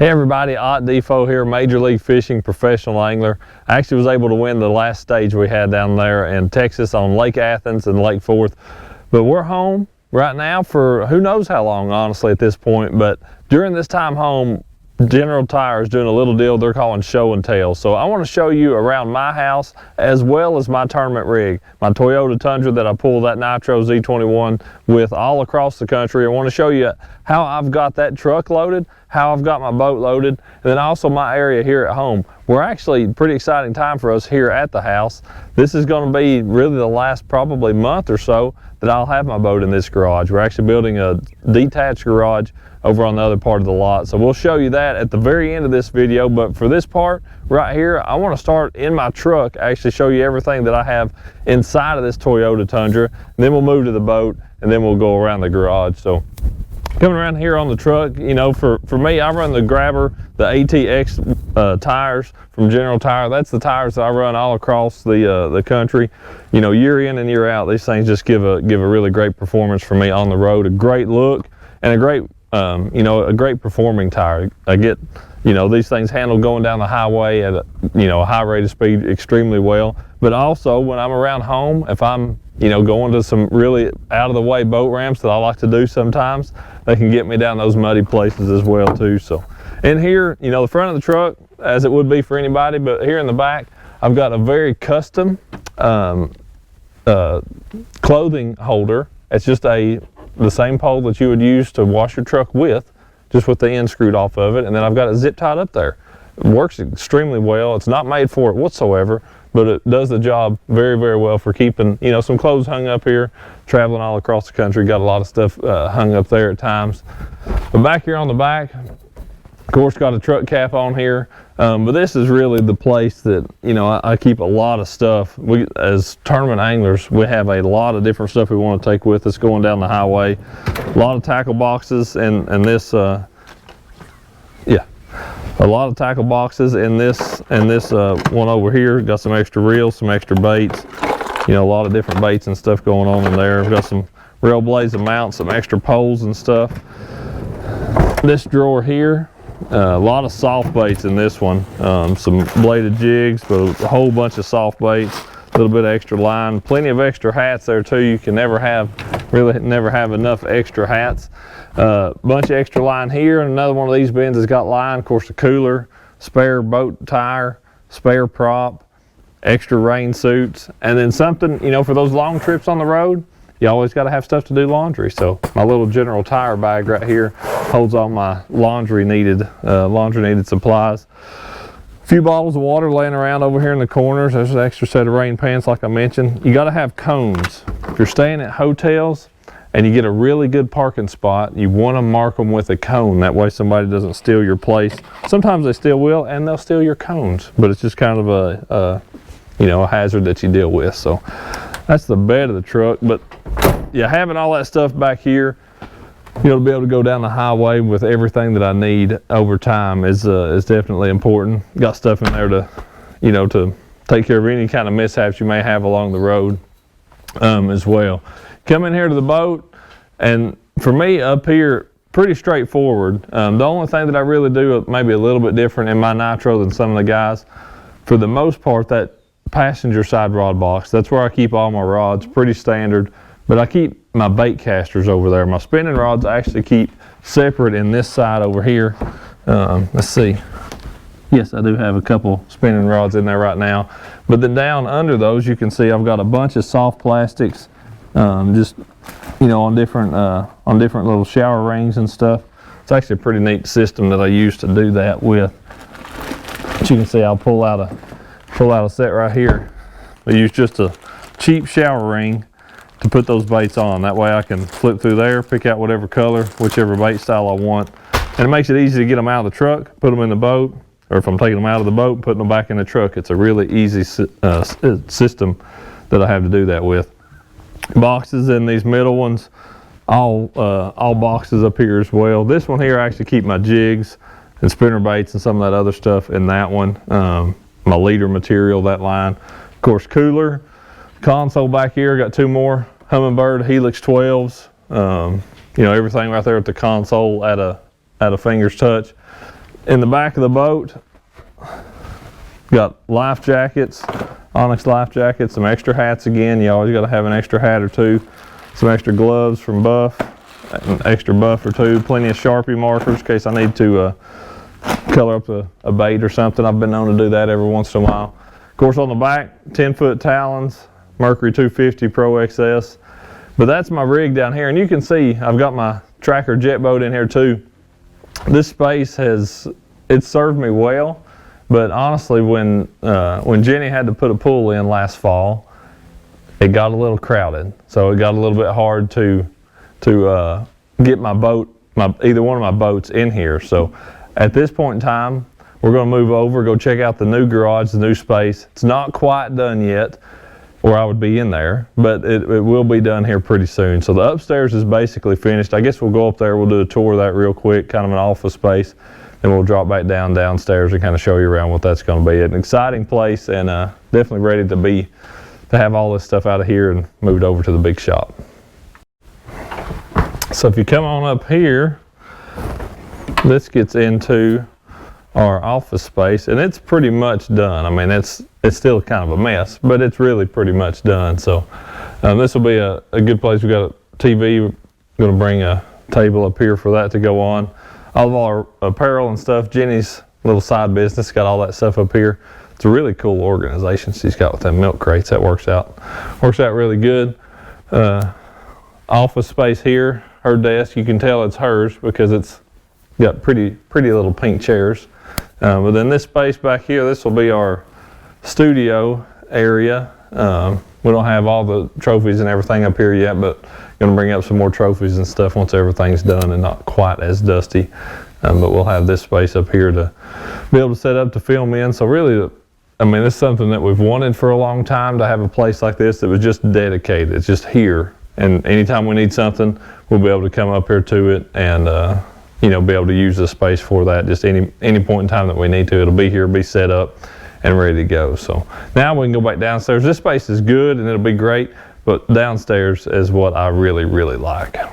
Hey everybody, Ott DeFoe here, Major League Fishing professional angler. I actually was able to win the last stage we had down there in Texas on Lake Athens and Lake Forth. But we're home right now for who knows how long, honestly, at this point. But during this time home, General Tire is doing a little deal they're calling show and tell. So I want to show you around my house as well as my tournament rig, my Toyota Tundra that I pull that Nitro Z21 with all across the country. I want to show you how I've got that truck loaded, how I've got my boat loaded, and then also my area here at home. We're actually pretty exciting time for us here at the house. This is going to be really the last probably month or so that I'll have my boat in this garage. We're actually building a detached garage over on the other part of the lot. So we'll show you that at the very end of this video. But for this part right here, I want to start in my truck, actually show you everything that I have inside of this Toyota Tundra. And then we'll move to the boat and then we'll go around the garage. So coming around here on the truck, you know, for me, I run the Grabber, the ATX tires from General Tire. That's the tires that I run all across the country. You know, year in and year out, these things just give a really great performance for me on the road. A great look and a great you know, a great performing tire. I get, you know, these things handle going down the highway at a, you know, a high rate of speed extremely well. But also when I'm around home, if I'm, you know, going to some really out of the way boat ramps that I like to do sometimes, they can get me down those muddy places as well too. So in here, you know, the front of the truck, as it would be for anybody, but here in the back, I've got a very custom clothing holder. It's just the same pole that you would use to wash your truck with, just with the end screwed off of it. And then I've got it zip tied up there. It works extremely well. It's not made for it whatsoever, but it does the job very, very well for keeping, you know, some clothes hung up here, traveling all across the country. Got a lot of stuff hung up there at times. But back here on the back, of course, got a truck cap on here. But this is really the place that, you know, I keep a lot of stuff. We, as tournament anglers, we have a lot of different stuff we want to take with us going down the highway. A lot of tackle boxes and this, a lot of tackle boxes in this one over here. Got some extra reels, some extra baits. You know, a lot of different baits and stuff going on in there. We've got some rail blades and mounts, some extra poles and stuff. This drawer here. A lot of soft baits in this one, some bladed jigs, but a whole bunch of soft baits, a little bit of extra line, plenty of extra hats there too. You can never have enough extra hats. Bunch of extra line here, and another one of these bins has got line. Of course, a cooler, spare boat tire, spare prop, extra rain suits, and then something, you know, for those long trips on the road, you always got to have stuff to do laundry. So my little General Tire bag right here holds all my laundry needed supplies. A few bottles of water laying around over here in the corners. There's an extra set of rain pants like I mentioned. You got to have cones. If you're staying at hotels and you get a really good parking spot, you want to mark them with a cone. That way somebody doesn't steal your place. Sometimes they still will, and they'll steal your cones, but it's just kind of a you know, a hazard that you deal with. So that's the bed of the truck. But yeah, having all that stuff back here, you know, to be able to go down the highway with everything that I need over time is definitely important. Got stuff in there to, you know, to take care of any kind of mishaps you may have along the road as well. Come in here to the boat, and for me up here, pretty straightforward. The only thing that I really do maybe a little bit different in my Nitro than some of the guys, for the most part, that passenger side rod box, that's where I keep all my rods, pretty standard. But I keep my bait casters over there. My spinning rods I actually keep separate in this side over here. Let's see. Yes, I do have a couple spinning rods in there right now. But then down under those, you can see I've got a bunch of soft plastics, just, you know, on different little shower rings and stuff. It's actually a pretty neat system that I use to do that with. But you can see I'll pull out a set right here. I use just a cheap shower ring to put those baits on. That way I can flip through there, pick out whatever color, whichever bait style I want. And it makes it easy to get them out of the truck, put them in the boat, or if I'm taking them out of the boat and putting them back in the truck, it's a really easy system that I have to do that with. Boxes in these middle ones, all boxes up here as well. This one here I actually keep my jigs and spinner baits and some of that other stuff in that one. My leader material, that line. Of course, cooler. Console back here, got two more Humminbird Helix 12s. You know, everything right there at the console at a finger's touch. In the back of the boat, got life jackets, Onyx life jackets, some extra hats again. You always got to have an extra hat or two. Some extra gloves from Buff, an extra buff or two. Plenty of Sharpie markers in case I need to color up a bait or something. I've been known to do that every once in a while. Of course, on the back, 10-foot talons, Mercury 250 Pro XS. But that's my rig down here, and you can see I've got my Tracker jet boat in here too. This space it's served me well, but honestly, when Jenny had to put a pool in last fall, it got a little crowded. So it got a little bit hard to get my boat, either one of my boats in here. So at this point in time, we're going to move over, go check out the new garage, the new space. It's not quite done yet, or I would be in there, but it will be done here pretty soon. So the upstairs is basically finished. I guess we'll go up there, we'll do a tour of that real quick, kind of an office space, then we'll drop back downstairs and kind of show you around what that's going to be. An exciting place, and definitely ready to have all this stuff out of here and moved over to the big shop. So if you come on up here, this gets into our office space, and it's pretty much done. I mean, it's still kind of a mess, but it's really pretty much done. So this will be a good place. We got a TV. We're going to bring a table up here for that to go on. All of our apparel and stuff, Jenny's little side business, got all that stuff up here. It's a really cool organization she's got with them milk crates. That works out really good. Office space here, her desk, you can tell it's hers because it's got pretty little pink chairs. But then this space back here, this will be our studio area. We don't have all the trophies and everything up here yet, but going to bring up some more trophies and stuff once everything's done and not quite as dusty. But we'll have this space up here to be able to set up to film in. So really, I mean, it's something that we've wanted for a long time, to have a place like this that was just dedicated. It's just here. And anytime we need something, we'll be able to come up here to it and you know, be able to use the space for that. Just any point in time that we need to, it'll be here, be set up and ready to go. So now we can go back downstairs. This space is good and it'll be great, but downstairs is what I really like. I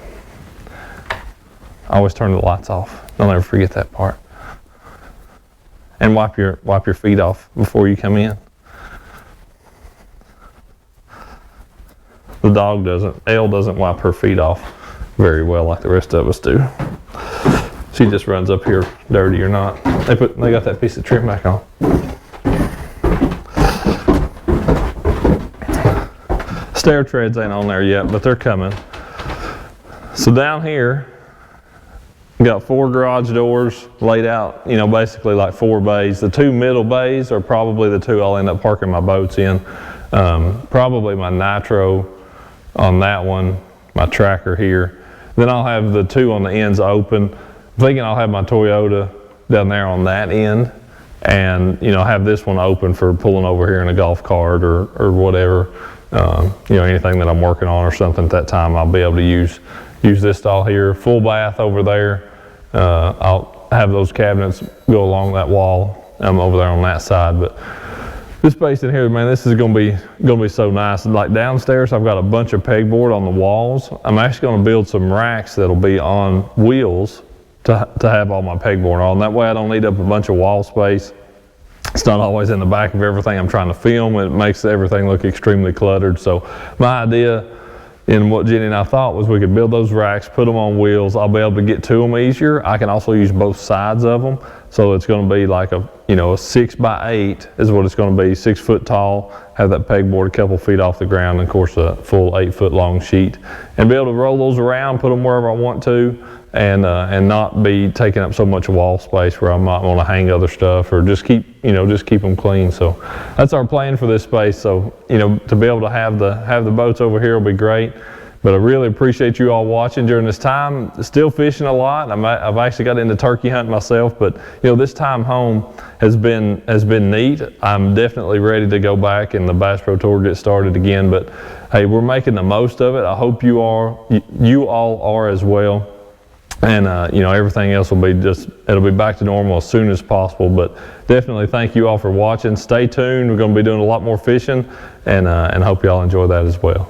always turn the lights off. Don't ever forget that part. And wipe your feet off before you come in. The dog doesn't, Elle doesn't wipe her feet off very well like the rest of us do. She just runs up here, dirty or not. They got that piece of trim back on. Stair treads ain't on there yet, but they're coming. So down here, we got 4 garage doors laid out, you know, basically like 4 bays. The 2 middle bays are probably the 2 I'll end up parking my boats in. Probably my Nitro on that one, my Tracker here. Then I'll have the 2 on the ends open. I'm thinking I'll have my Toyota down there on that end, and you know, have this one open for pulling over here in a golf cart or whatever. You know, anything that I'm working on or something at that time, I'll be able to use this stall here. Full bath over there. I'll have those cabinets go along that wall. I'm over there on that side, but this space in here, man, this is gonna be so nice. And like downstairs, I've got a bunch of pegboard on the walls. I'm actually gonna build some racks that'll be on wheels to have all my pegboard on. That way I don't need up a bunch of wall space. It's not always in the back of everything I'm trying to film. It makes everything look extremely cluttered. So my idea, and what Jenny and I thought, was we could build those racks, put them on wheels. I'll be able to get to them easier. I can also use both sides of them. So it's going to be like a 6x8 is what it's going to be, 6 foot tall, have that pegboard a couple feet off the ground, and of course a full 8 foot long sheet, and be able to roll those around, put them wherever I want to, and not be taking up so much wall space where I might want to hang other stuff, or just keep them clean. So that's our plan for this space. So to be able to have the boats over here will be great. But I really appreciate you all watching during this time. Still fishing a lot. I've actually got into turkey hunting myself, but this time home has been neat. I'm definitely ready to go back and the Bass Pro Tour get started again. But hey, we're making the most of it. I hope you all are as well. And everything else will be it'll be back to normal as soon as possible. But definitely thank you all for watching. Stay tuned. We're going to be doing a lot more fishing, and hope you all enjoy that as well.